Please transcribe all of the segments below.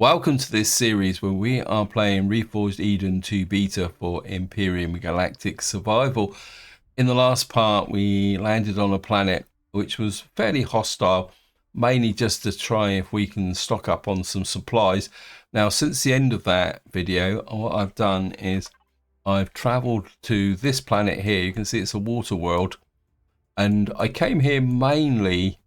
Welcome to this series where we are playing Reforged Eden 2 beta for Empyrion Galactic Survival. In the last part, we landed on a planet which was fairly hostile, mainly just to try if we can stock up on some supplies. Now, since the end of that video, what I've done is I've traveled to this planet here. You can see it's a water world, and I came here mainly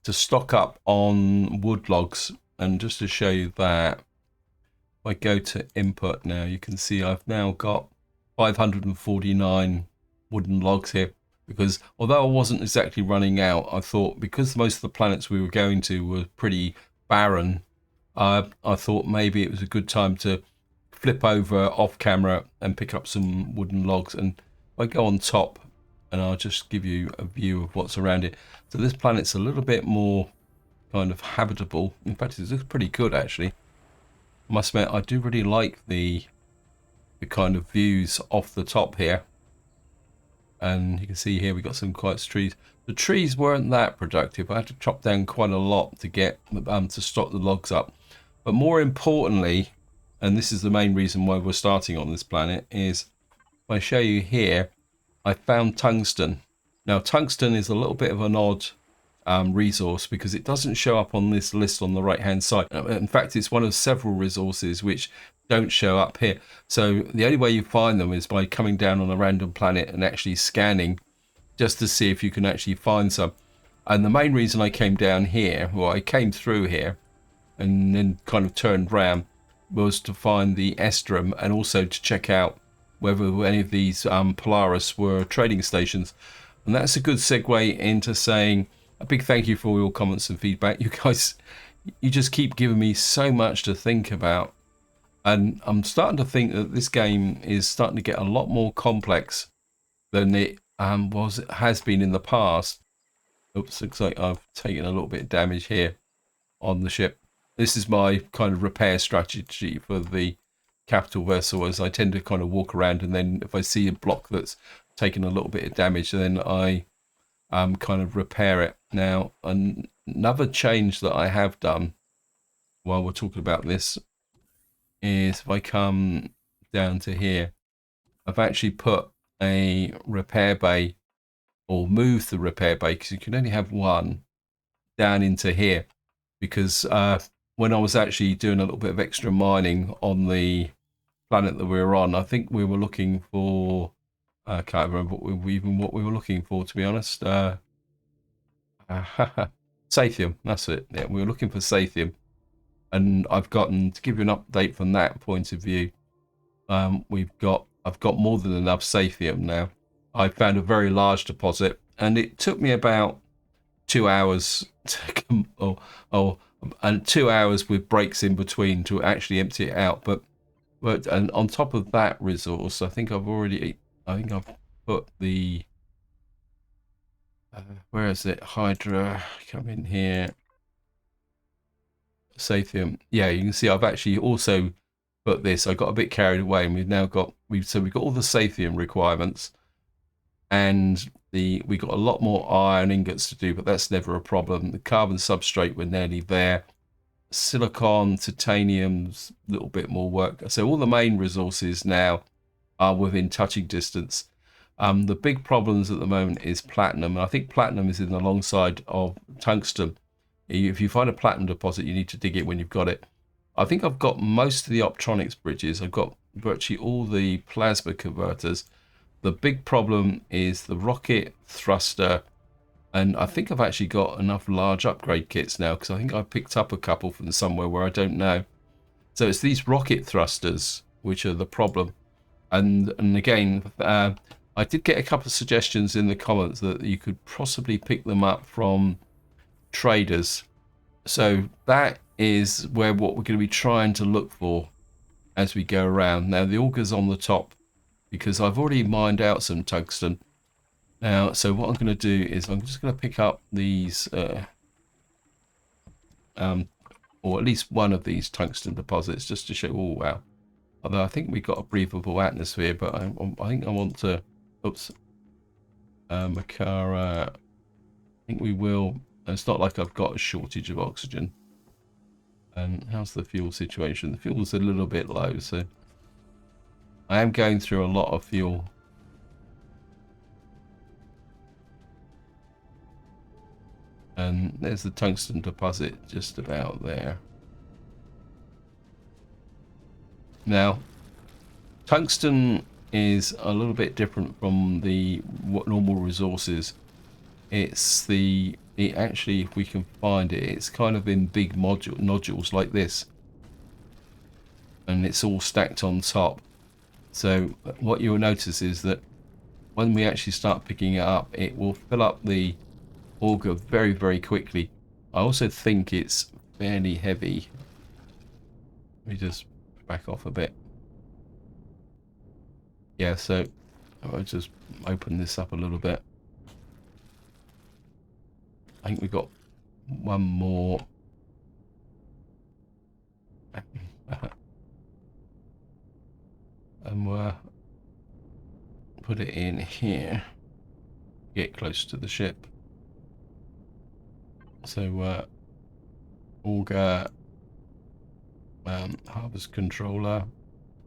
to stock up on wood logs. And just to show you that, if I go to input now, you can see I've now got 549 wooden logs here, because although I wasn't exactly running out, I thought because most of the planets we were going to were pretty barren, I thought maybe it was a good time to flip over off camera and pick up some wooden logs. And if I go on top, and I'll just give you a view of what's around it. So this planet's a little bit more kind of habitable. In fact, it looks pretty good actually. I must admit, I do really like the kind of views off the top here. And you can see here we got some quite trees. The trees weren't that productive. I had to chop down quite a lot to get to stock the logs up. But more importantly, and this is the main reason why we're starting on this planet, is if I show you here, I found tungsten. Now tungsten is a little bit of an odd resource because it doesn't show up on this list on the right hand side. In fact, it's one of several resources which don't show up here. So the only way you find them is by coming down on a random planet and actually scanning just to see if you can actually find some. And the main reason I came down here, well, I came through here and then kind of turned round, was to find the Estrum and also to check out whether any of these Polaris were trading stations. And that's a good segue into saying a big thank you for all your comments and feedback. You guys, you just keep giving me so much to think about. And I'm starting to think that this game is starting to get a lot more complex than it has been in the past. Oops, looks like I've taken a little bit of damage here on the ship. This is my kind of repair strategy for the capital vessel, as I tend to kind of walk around, and then if I see a block that's taken a little bit of damage, then I kind of repair it. Now, another change that I have done while we're talking about this is if I come down to here, I've actually put a repair bay, or moved the repair bay, because you can only have one, down into here, because when I was actually doing a little bit of extra mining on the planet that we were on, I think we were looking for, I can't remember what we were looking for, to be honest. Sathium, that's it. Yeah, we were looking for Sathium, and I've gotten, to give you an update from that point of view, I've got more than enough Sathium now. I found a very large deposit, and it took me about 2 hours to come, and 2 hours with breaks in between to actually empty it out. But and on top of that resource, I think I've put the where is it? Hydra, come in here. Sathium. Yeah, you can see I've actually also put this. I got a bit carried away, and we've got all the Sathium requirements, and we got a lot more iron ingots to do, but that's never a problem. The carbon substrate, we're nearly there. Silicon, titanium's a little bit more work. So all the main resources now are within touching distance. The big problems at the moment is platinum, and I think platinum is in alongside of tungsten. If you find a platinum deposit, you need to dig it when you've got it. I think I've got most of the optronics bridges. I've got virtually all the plasma converters. The big problem is the rocket thruster, and I think I've actually got enough large upgrade kits now, because I think I picked up a couple from somewhere where I don't know. So it's these rocket thrusters which are the problem. And again, I did get a couple of suggestions in the comments that you could possibly pick them up from traders. So that is what we're going to be trying to look for as we go around. Now the auger's on the top because I've already mined out some tungsten. Now, so what I'm going to do is I'm just going to pick up these, or at least one of these tungsten deposits, just to show. Oh wow! Although I think we've got a breathable atmosphere, but I think I want to. Oops, Makara. I think we will. It's not like I've got a shortage of oxygen. And how's the fuel situation? The fuel's a little bit low, so I am going through a lot of fuel. And there's the tungsten deposit just about there. Now, tungsten is a little bit different from the normal resources. It actually, if we can find it, it's kind of in big nodules like this, and it's all stacked on top. So what you'll notice is that when we actually start picking it up, it will fill up the auger very, very quickly. I also think it's fairly heavy. Let me just back off a bit. Yeah, so I'll just open this up a little bit. I think we've got one more. And we'll put it in here. Get close to the ship. So auger, harvest controller.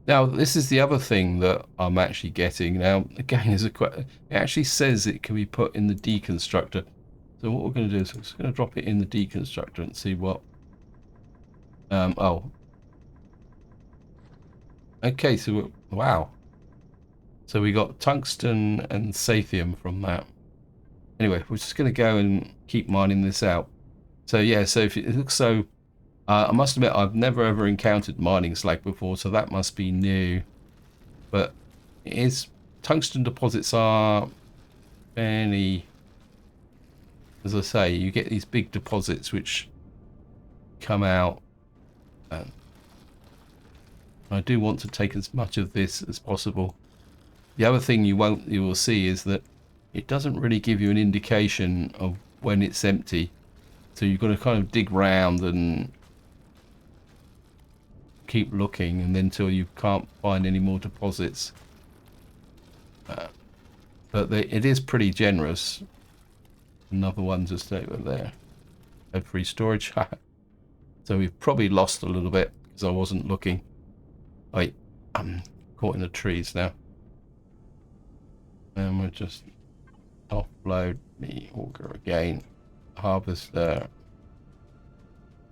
Now this is the other thing that I'm actually getting. Now again, it actually says it can be put in the deconstructor. So what we're going to do is we're just going to drop it in the deconstructor and see what. Oh. Okay, so wow. So we got tungsten and sathium from that. Anyway, we're just going to go and keep mining this out. So yeah, so if it looks so, I must admit I've never ever encountered mining slag before, so that must be new. But tungsten deposits are fairly, as I say, you get these big deposits which come out. I do want to take as much of this as possible. The other thing you will see is that it doesn't really give you an indication of when it's empty. So you've got to kind of dig round and keep looking, and then until you can't find any more deposits. But it is pretty generous. Another one just over there. Had free storage. So we've probably lost a little bit because I wasn't looking. Wait, I'm caught in the trees now. And we'll just offload the auger again. Harvest there.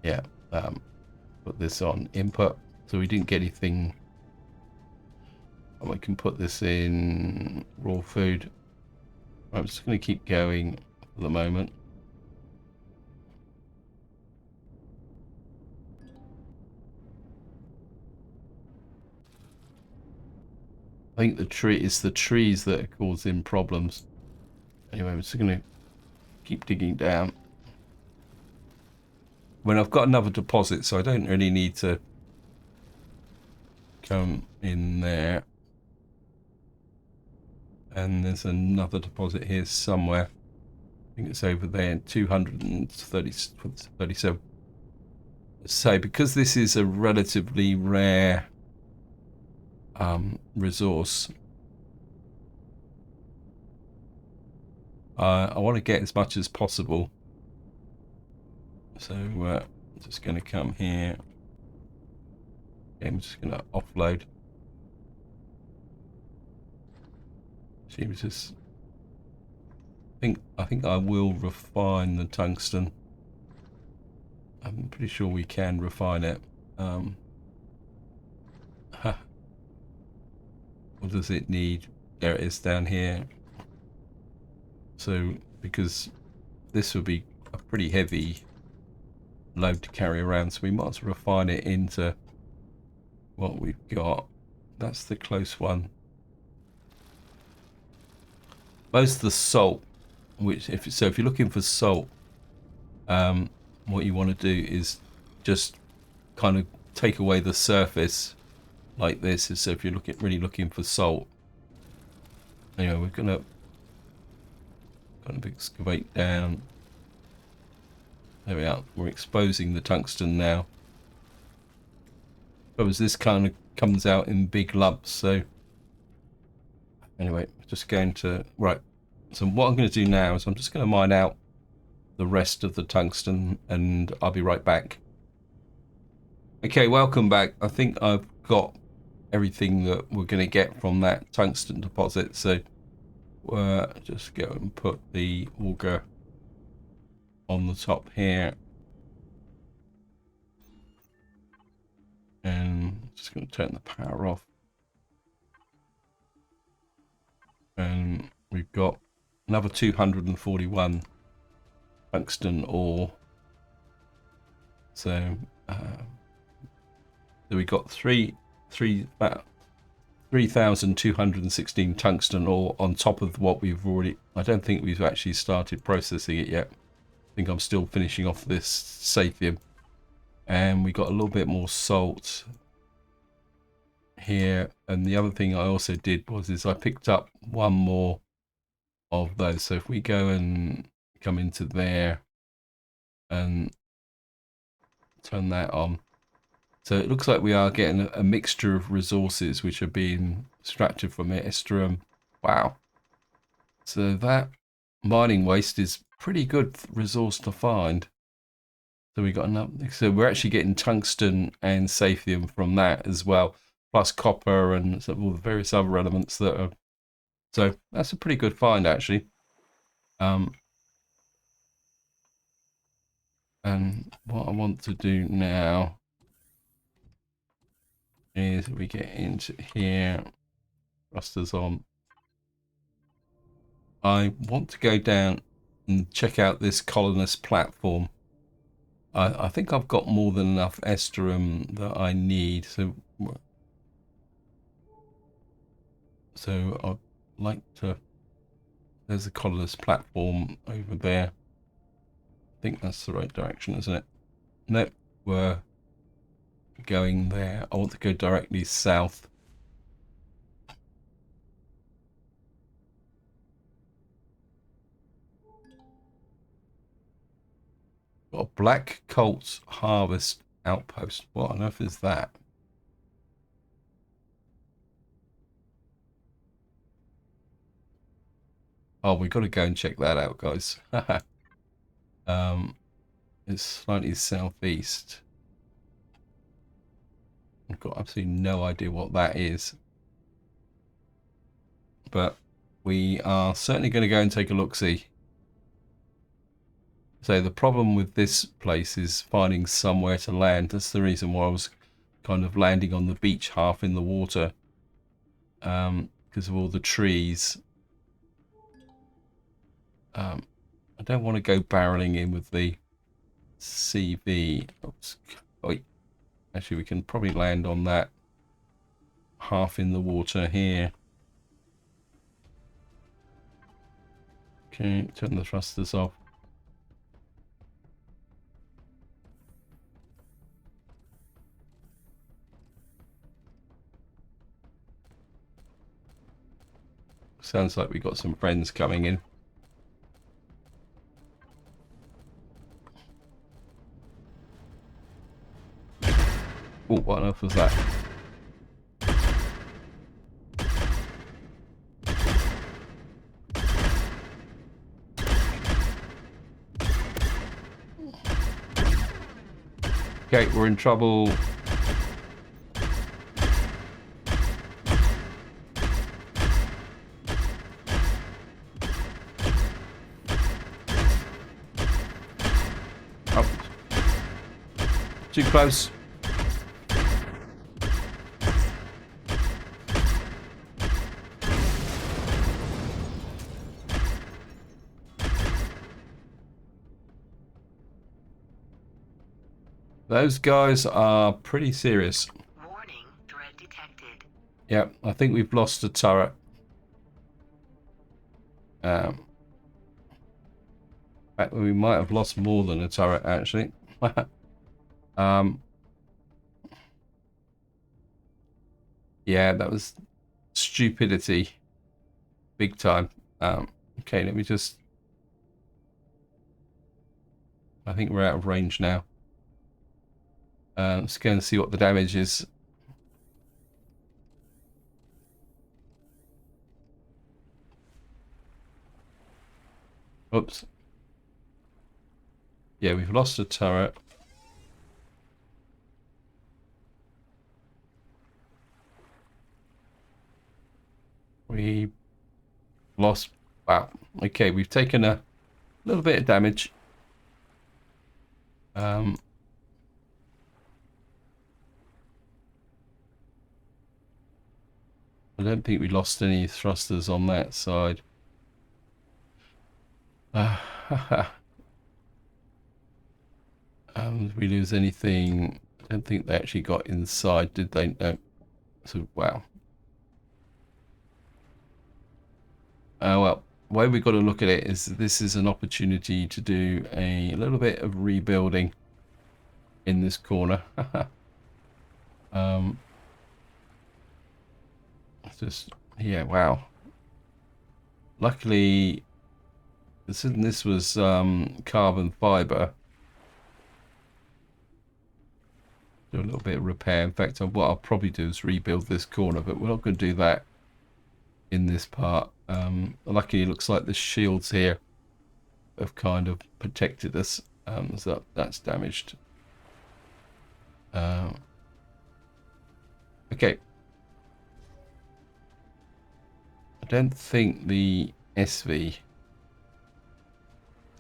Yeah, put this on input. So we didn't get anything. And we can put this in raw food. I'm just going to keep going for the moment. I think it's the trees that are causing problems. Anyway, I'm just going to keep digging down. When I've got another deposit, so I don't really need to come in there. And there's another deposit here somewhere. I think it's over there, 237. So because this is a relatively rare resource, I want to get as much as possible. So I'm just going to come here. Okay, I'm just going to offload. I think I will refine the tungsten. I'm pretty sure we can refine it. What does it need? There it is down here. So because this will be a pretty heavy load to carry around, so we might as well refine it into what we've got. That's the close one. Most of the salt, if you're looking for salt, what you want to do is just kind of take away the surface like this. So if you're really looking for salt, anyway, we're gonna kind of excavate down. There we are. We're exposing the tungsten now. Because this kind of comes out in big lumps. So anyway, just going to right. So what I'm going to do now is I'm just going to mine out the rest of the tungsten, and I'll be right back. Okay, welcome back. I think I've got everything that we're going to get from that tungsten deposit. So just go and put the auger on the top here. And just going to turn the power off. And we've got another 241 tungsten ore. So we got 3,216 tungsten ore on top of what we've already. I don't think we've actually started processing it yet. I think I'm still finishing off this saphium. And we got a little bit more salt here. And the other thing I also did is I picked up one more of those. So if we go and come into there and turn that on. So it looks like we are getting a mixture of resources which are being extracted from it. Estuarium. Wow. So that mining waste is pretty good resource to find. So we got enough. So we're actually getting tungsten and saphium from that as well, plus copper and all the various other elements that are. So that's a pretty good find actually. And what I want to do now is we get into here, thrusters on. I want to go down and check out this colonist platform. I think I've got more than enough Estuarium that I need. So I'd like to. There's a colonist platform over there. I think that's the right direction, isn't it? Nope, we're going there. I want to go directly south. Got a Black Colts Harvest Outpost. What on earth is that? Oh, we've got to go and check that out, guys. It's slightly southeast. I've got absolutely no idea what that is. But we are certainly going to go and take a look-see. So the problem with this place is finding somewhere to land. That's the reason why I was kind of landing on the beach half in the water. Because of all the trees. I don't want to go barreling in with the CV. Oops. Oh, actually, we can probably land on that half in the water here. Okay, turn the thrusters off. Sounds like we've got some friends coming in. Oh, what on earth was that? Okay, we're in trouble. Oh. Too close. Those guys are pretty serious. Warning, threat detected. Yep, I think we've lost a turret. In fact, we might have lost more than a turret, actually. Yeah, that was stupidity. Big time. Okay, let me just... I think we're out of range now. Let's go and see what the damage is. Oops. Yeah, we've lost a turret. We lost. Wow. Okay, we've taken a little bit of damage. I don't think we lost any thrusters on that side. Did we lose anything? I don't think they actually got inside, did they? No. So, wow. Well, the way we've got to look at it is this is an opportunity to do a little bit of rebuilding in this corner. Just, yeah, wow. Luckily, this was carbon fiber. Do a little bit of repair. In fact, what I'll probably do is rebuild this corner, but we're not going to do that in this part. Luckily, it looks like the shields here have kind of protected us. So that's damaged. Okay. I don't think the SV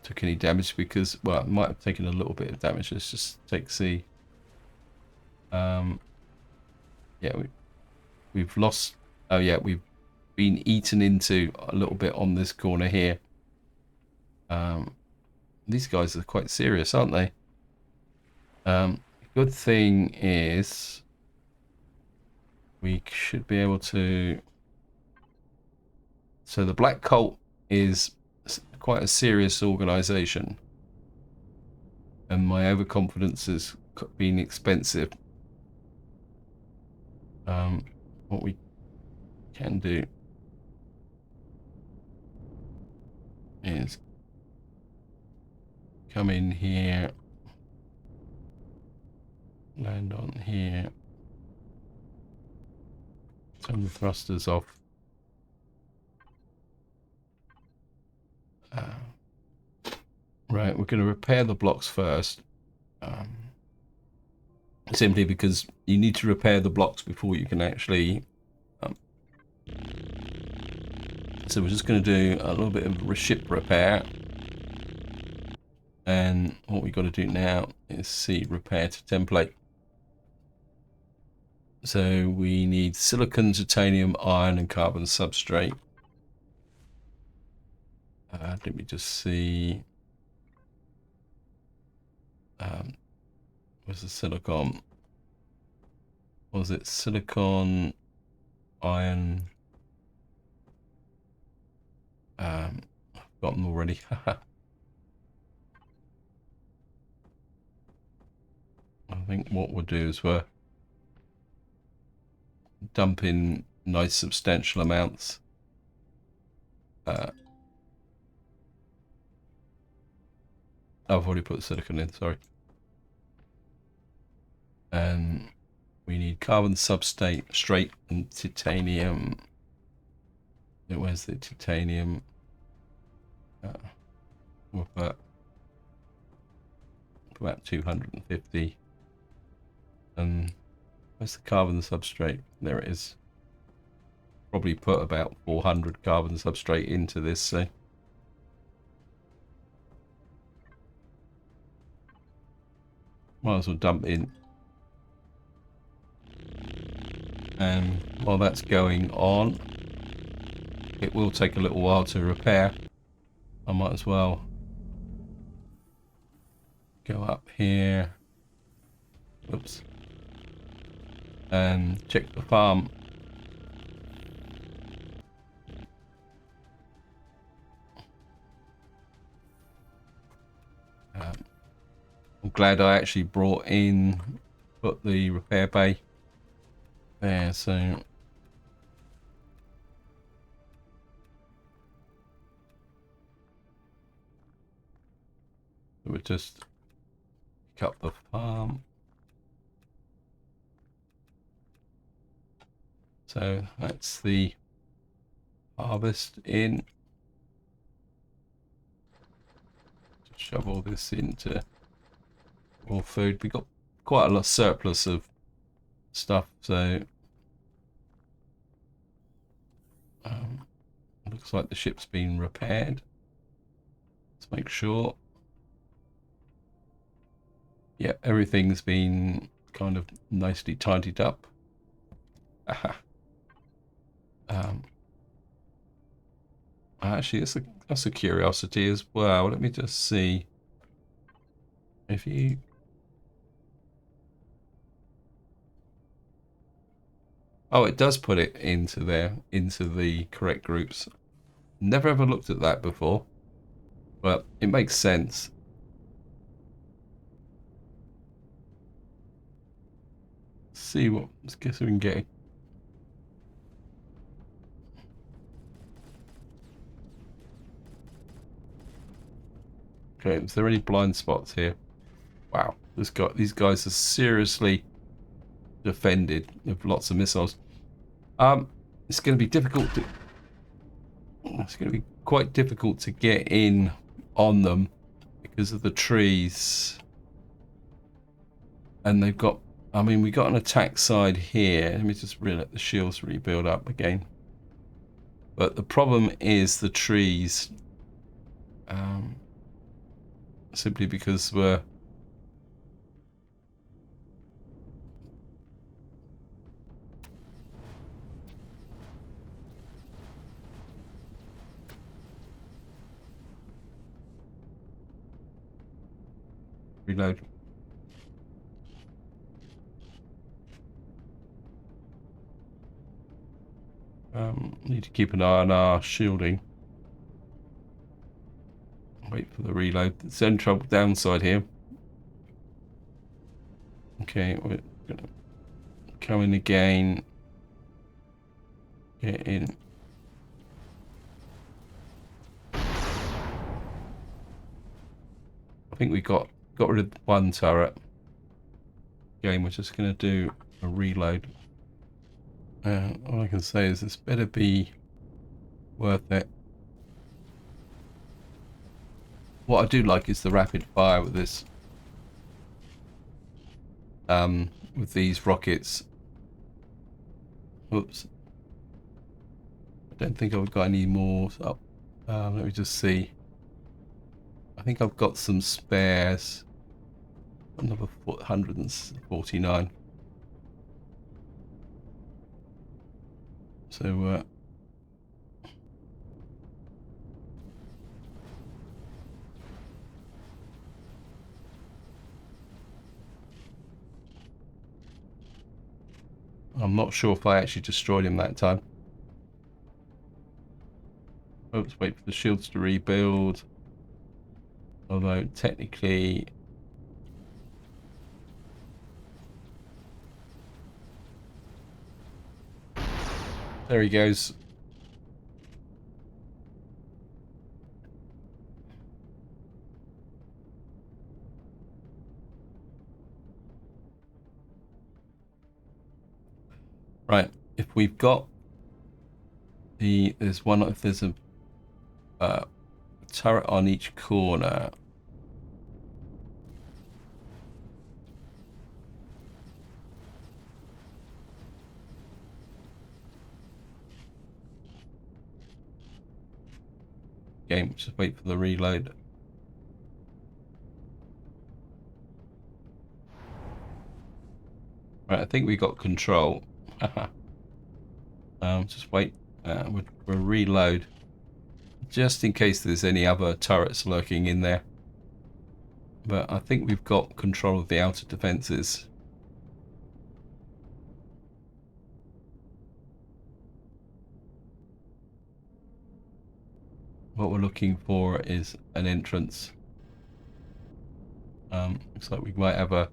took any damage because, well, it might have taken a little bit of damage. Let's just take C. Yeah, we've lost. Oh yeah, we've been eaten into a little bit on this corner here. These guys are quite serious, aren't they? Good thing is we should be able to. So the Black Cult is quite a serious organization, and my overconfidence has been expensive. What we can do is come in here, land on here, turn the thrusters off. Right, we're going to repair the blocks first. Simply because you need to repair the blocks before you can actually... So we're just going to do a little bit of ship repair. And what we've got to do now is see repair to template. So we need silicon, titanium, iron, and carbon substrate. Let me just see. Where's the silicon? Was it silicon, iron? I've got them already. I think what we'll do is we'll dump in nice substantial amounts. I've already put silicon in, sorry. And we need carbon substrate and titanium. Where's the titanium? About 250. And where's the carbon substrate? There it is. Probably put about 400 carbon substrate into this, so. Might as well dump in. And while that's going on, it will take a little while to repair. I might as well go up here. Oops. And check the farm. I'm glad I actually put the repair bay there, so we'll just pick up the farm. So that's the harvest in. Just shove all this into more food. We got quite a lot of surplus of stuff, so Looks like the ship's been repaired. Let's make sure. Yeah, everything's been kind of nicely tidied up. Aha. Actually, that's a curiosity as well. Let me just see if you. Oh, it does put it into the correct groups. Never ever looked at that before, but it makes sense. See what, let's guess we can get. Okay, is there any blind spots here? Wow, these guys are seriously defended with lots of missiles. It's going to be difficult to. It's going to be quite difficult to get in on them because of the trees, and they've got. I mean, we got an attack side here. Let me just let the shields rebuild up again. But the problem is the trees. Simply because we're reload. Need to keep an eye on our shielding. Wait for the reload. It's only trouble downside here. Okay, we're gonna come in again. Get in. I think we got rid of one turret. Again, we're just gonna do a reload. All I can say is this better be worth it. What I do like is the rapid fire with this. With these rockets. Oops. I don't think I've got any more. So, let me just see. I think I've got some spares. Another 149. So, I'm not sure if I actually destroyed him that time. Oops, wait for the shields to rebuild. Although, technically... There he goes. Right, if we've got there's a turret on each corner. Game, just wait for the reload. Right, I think we got control. Just wait. We'll reload. Just in case there's any other turrets lurking in there. But I think we've got control of the outer defenses. What we're looking for is an entrance. Looks like we might have a...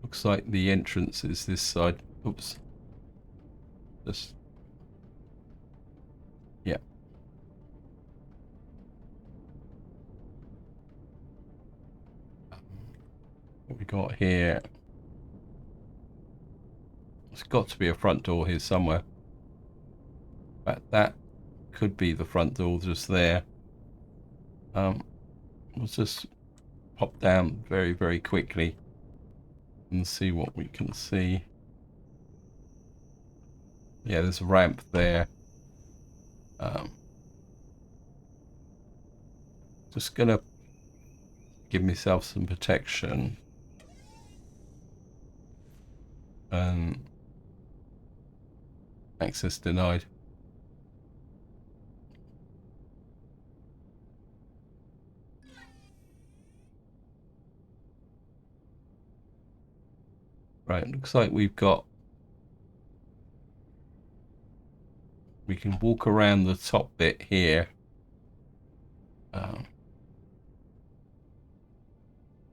Looks like the entrance is this side. Oops. Just... Yeah. What we got here... There's got to be a front door here somewhere. But that could be the front door just there. Let's just pop down very, very quickly and see what we can see. Yeah, there's a ramp there. Just gonna give myself some protection. Access denied. Right, looks like we can walk around the top bit here.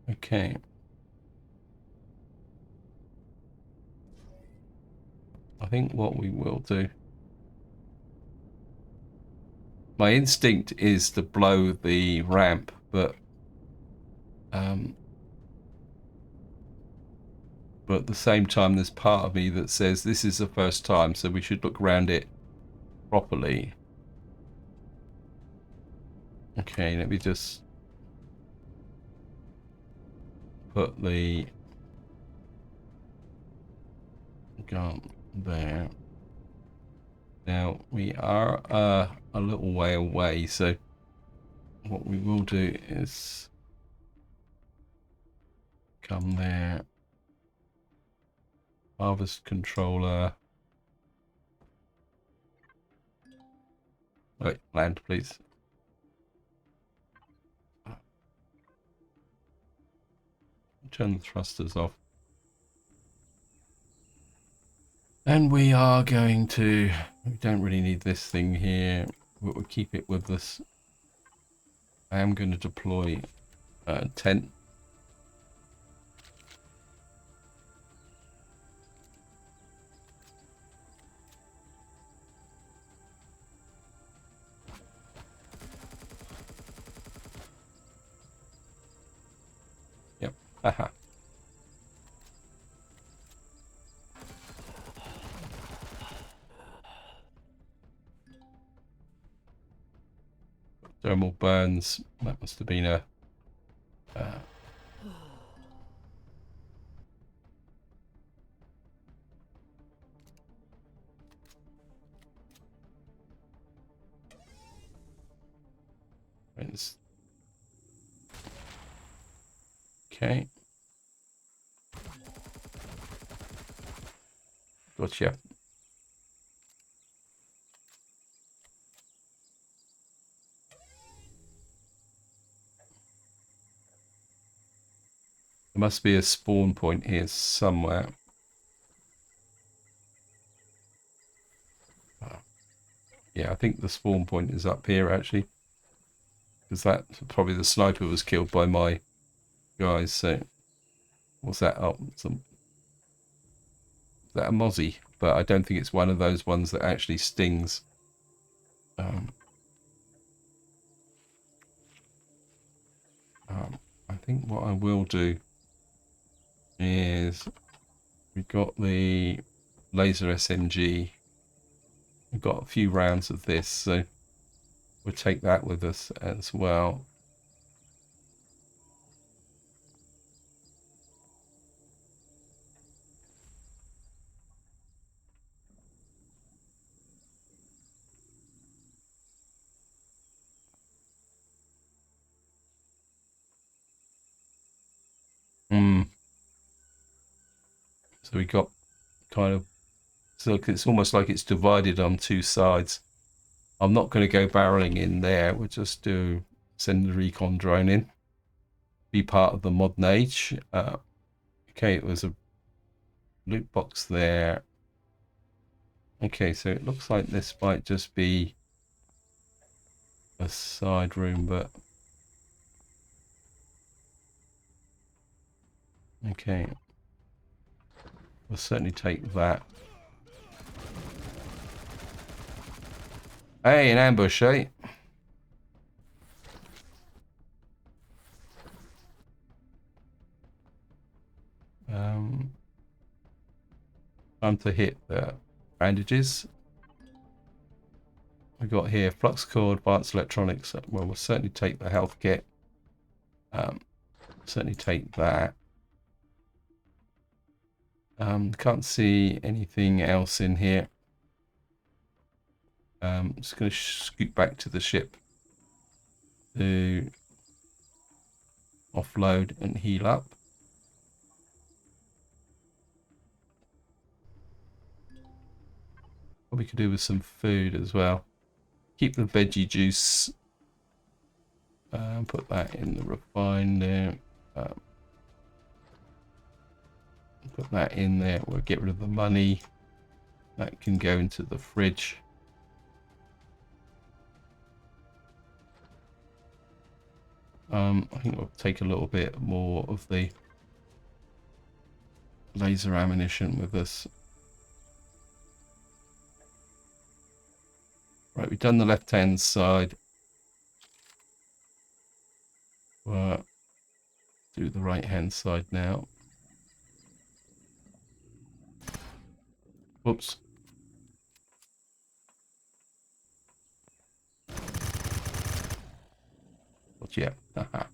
Okay. I think what we will do, my instinct is to blow the ramp, but at the same time there's part of me that says this is the first time, so we should look around it properly. Okay, let me just put the gun there. Now we are a little way away, so what we will do is come there. Harvest controller. Wait, land, please. Turn the thrusters off. And we are going to, we don't really need this thing here, but we'll keep it with us. I am going to deploy a tent. Yep, haha. Thermal burns. That must have been a okay. Gotcha. There must be a spawn point here somewhere. Yeah, I think the spawn point is up here actually, because that probably the sniper was killed by my guys. So what's that? Oh, is that a mozzie? But I don't think it's one of those ones that actually stings. I think what I will do is we've got the laser SMG. We've got a few rounds of this, so we'll take that with us as well. So we got kind of, so it's almost like it's divided on two sides. I'm not going to go barreling in there. We'll just send the recon drone in, be part of the modern age. Okay, it was a loot box there. Okay, so it looks like this might just be a side room, but okay, we'll certainly take that. Hey, an ambush, eh? Time to hit the bandages. We got here flux core, advanced electronics. Well, we'll certainly take the health kit. Certainly take that. Can't see anything else in here. Just going to scoot back to the ship to offload and heal up. What we could do with some food as well. Keep the veggie juice. Put that in the refine there. Put that in there. We'll get rid of the money. That can go into the fridge. I think we'll take a little bit more of the laser ammunition with us. Right, we've done the left-hand side. We'll do the right-hand side now. Whoops. But yeah. Haha.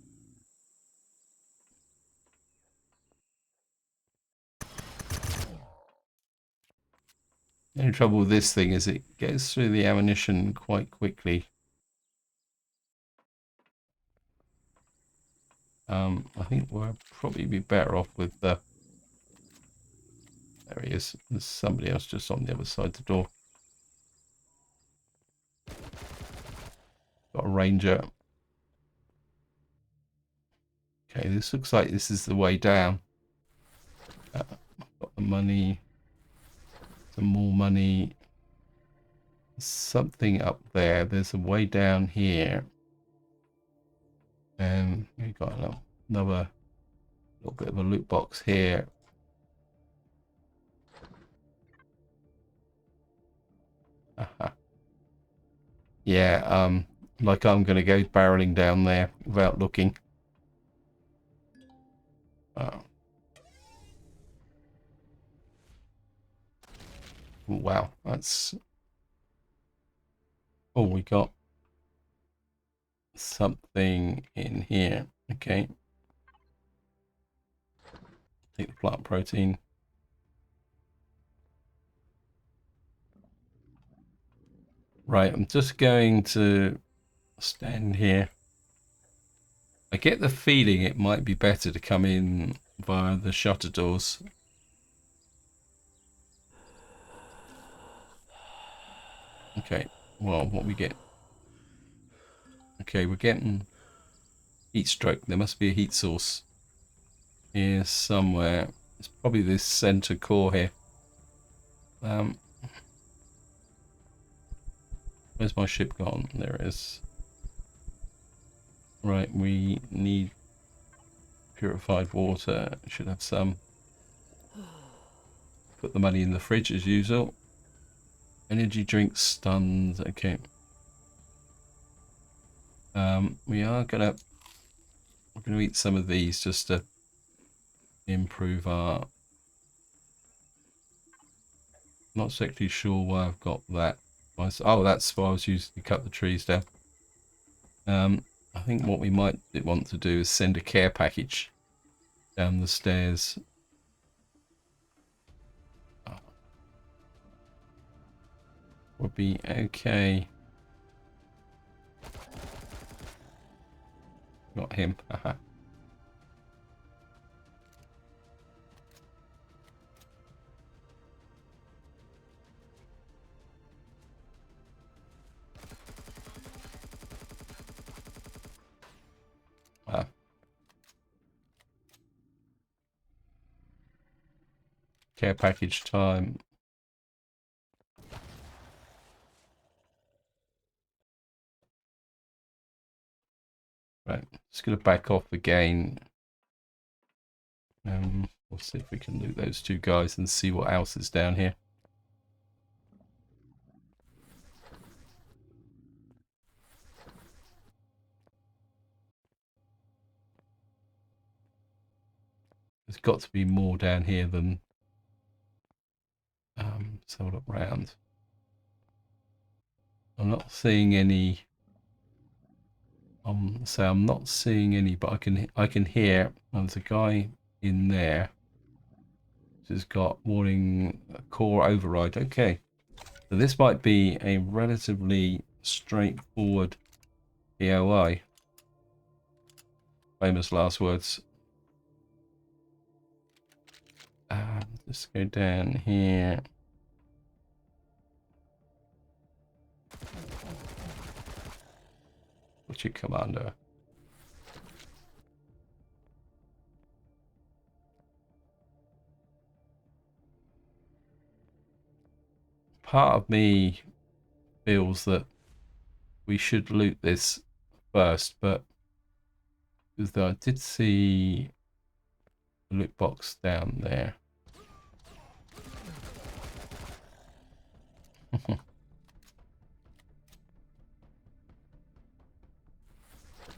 The only trouble with this thing is it goes through the ammunition quite quickly. I think we'll probably be better off with the... There he is. There's somebody else just on the other side of the door. Got a ranger. Okay, this looks like this is the way down. Got the money. Some more money. Something up there. There's a way down here. And we've got another little bit of a loot box here. Yeah, like I'm going to go barreling down there without looking. Wow, that's... Oh, we got something in here. Okay. Take the plant protein. Right, I'm just going to stand here. I get the feeling it might be better to come in via the shutter doors. Okay, well, what we get? Okay, we're getting heat stroke. There must be a heat source here somewhere. It's probably this center core here. Where's my ship gone? There it is. Right, we need purified water. Should have some. Put the money in the fridge as usual. Energy drinks, stuns. Okay. We're gonna eat some of these just to improve our... Not exactly sure why I've got that. Oh, that's why I was using to cut the trees down. I think what we might want to do is send a care package down the stairs. Would be okay. Got him. Haha. Care package time. Right, just gonna back off again. We'll see if we can loot those two guys and see what else is down here. There's got to be more down here than... let's have a look round. I'm not seeing any So I'm not seeing any, but I can hear. There's a guy in there who's got warning core override. Okay, so this might be a relatively straightforward POI. Famous last words. Just go down here. What's your commander? Part of me feels that we should loot this first, but I did see the loot box down there.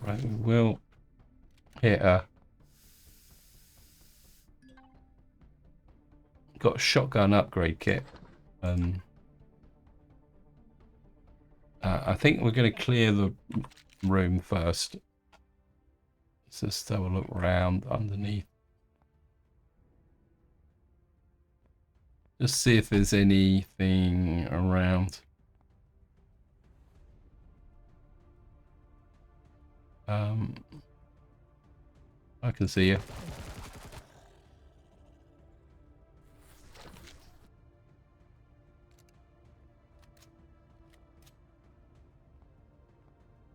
Right, we will hit her. Got a shotgun upgrade kit. I think we're going to clear the room first. Let's just have a look around underneath. Just see if there's anything around. I can see you.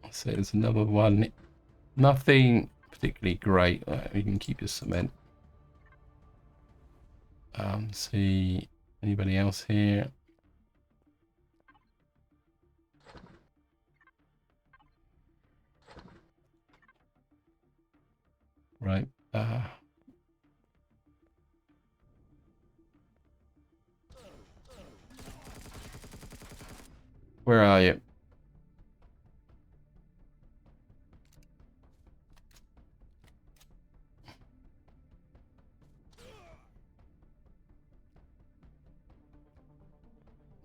So there's another one. Nothing particularly great. You can keep your cement. See anybody else here? Right. Where are you?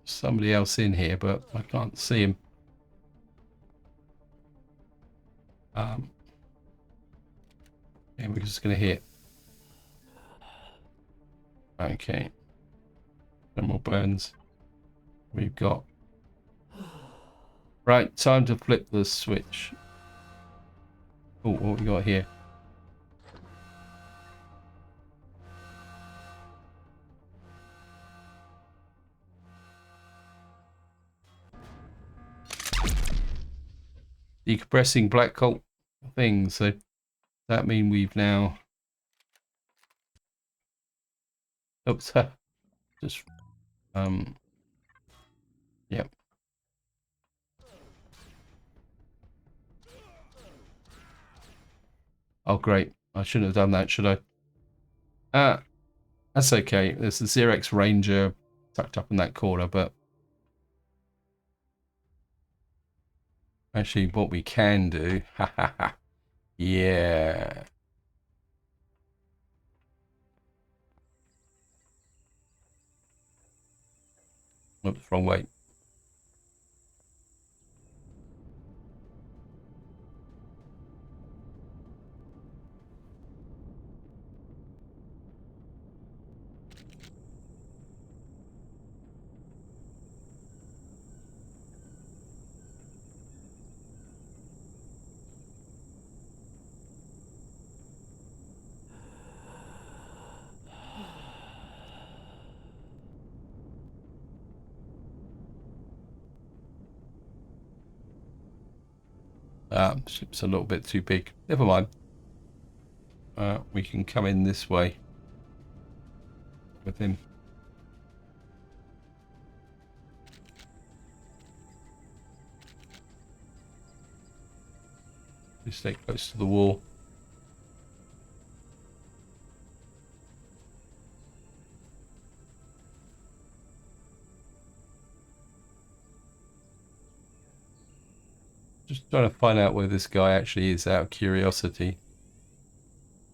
Somebody else in here, but I can't see him. And we're just going to hit. Okay. No more burns. We've got. Right, time to flip the switch. Oh, what we got here? Decompressing black cult things. So that mean we've now. Oops. Just. Yep. Oh, great. I shouldn't have done that, should I? That's okay. There's the Xerex Ranger tucked up in that corner, but actually what we can do, yeah. Oops, wrong way. Ship's a little bit too big. Never mind. We can come in this way with him. We stay close to the wall. Just trying to find out where this guy actually is out of curiosity.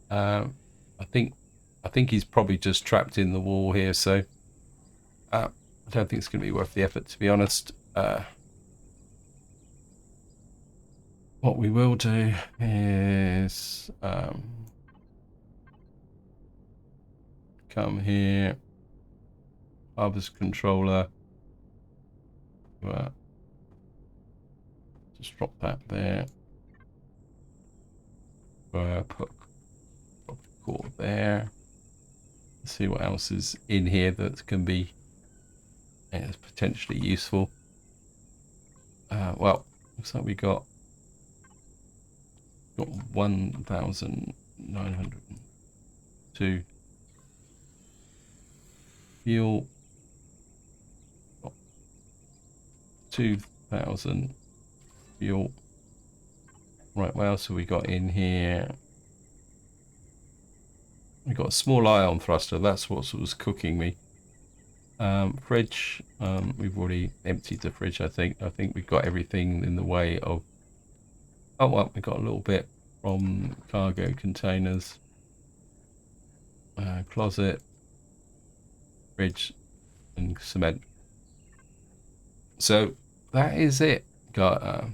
I think he's probably just trapped in the wall here, so I don't think it's going to be worth the effort, to be honest. what we will do is come here, harvest controller, just drop that there, put core there. Let's see what else is in here that can be potentially useful. Well, looks like we got 1,902 fuel, 2,000 fuel. Right, what else have we got in here? We got a small ion thruster. That's what was cooking me. Fridge. We've already emptied the fridge. I think we've got everything in the way of. Oh well, we got a little bit from cargo containers. Closet, fridge, and cement. So that is it. Got a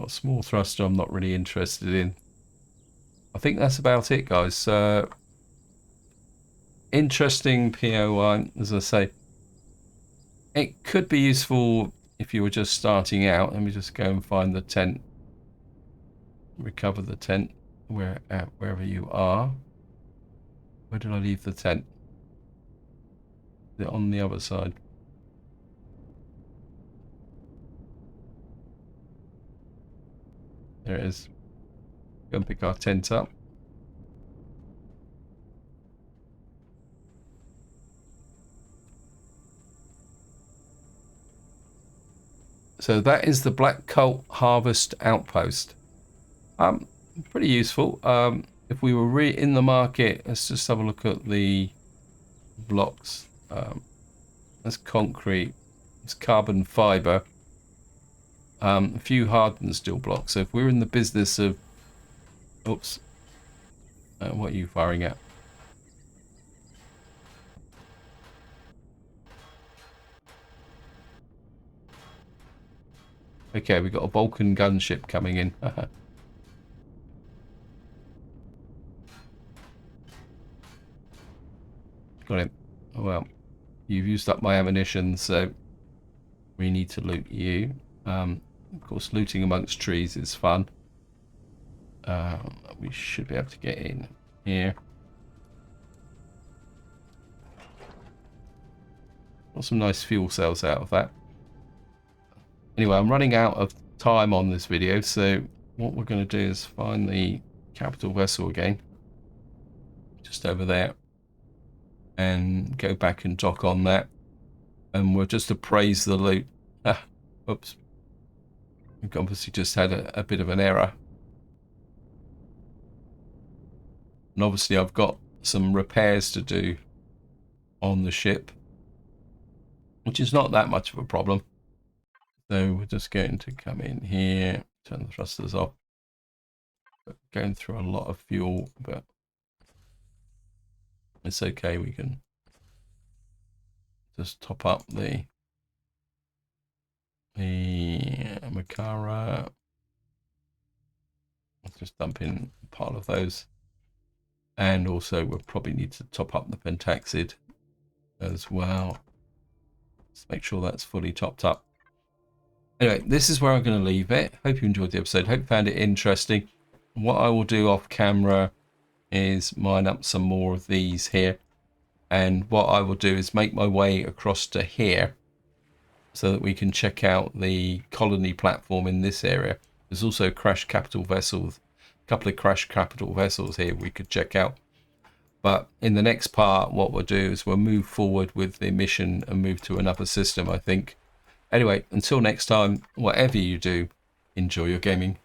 small thruster. I'm not really interested in. I think that's about it, guys. Interesting POI, as I say. It could be useful if you were just starting out. Let me just go and find the tent. Recover the tent wherever you are. Where did I leave the tent? Is it on the other side? There it is. Go and pick our tent up. So that is the Black Cult Harvest Outpost. Pretty useful. If we were in the market, let's just have a look at the blocks. That's concrete. It's carbon fiber. A few hardened steel blocks. So if we're in the business of, oops, what are you firing at? Okay, we've got a Vulcan gunship coming in. Got him. Well, you've used up my ammunition, so we need to loot you. Of course, looting amongst trees is fun. We should be able to get in here. Got some nice fuel cells out of that. Anyway, I'm running out of time on this video, so what we're going to do is find the capital vessel again, just over there, and go back and dock on that, and we'll just appraise the loot. Oops, we've obviously just had a bit of an error, and obviously I've got some repairs to do on the ship, which is not that much of a problem. So we're just going to come in here, turn the thrusters off. Going through a lot of fuel, but it's okay. We can just top up the Makara. Let's just dump in part of those. And also we'll probably need to top up the pentaxid as well. Let's make sure that's fully topped up. Anyway, this is where I'm going to leave it. Hope you enjoyed the episode. Hope you found it interesting. What I will do off camera is mine up some more of these here. And what I will do is make my way across to here so that we can check out the colony platform in this area. There's also crash capital vessels, a couple of crash capital vessels here we could check out. But in the next part, what we'll do is we'll move forward with the mission and move to another system, I think. Anyway, until next time, whatever you do, enjoy your gaming.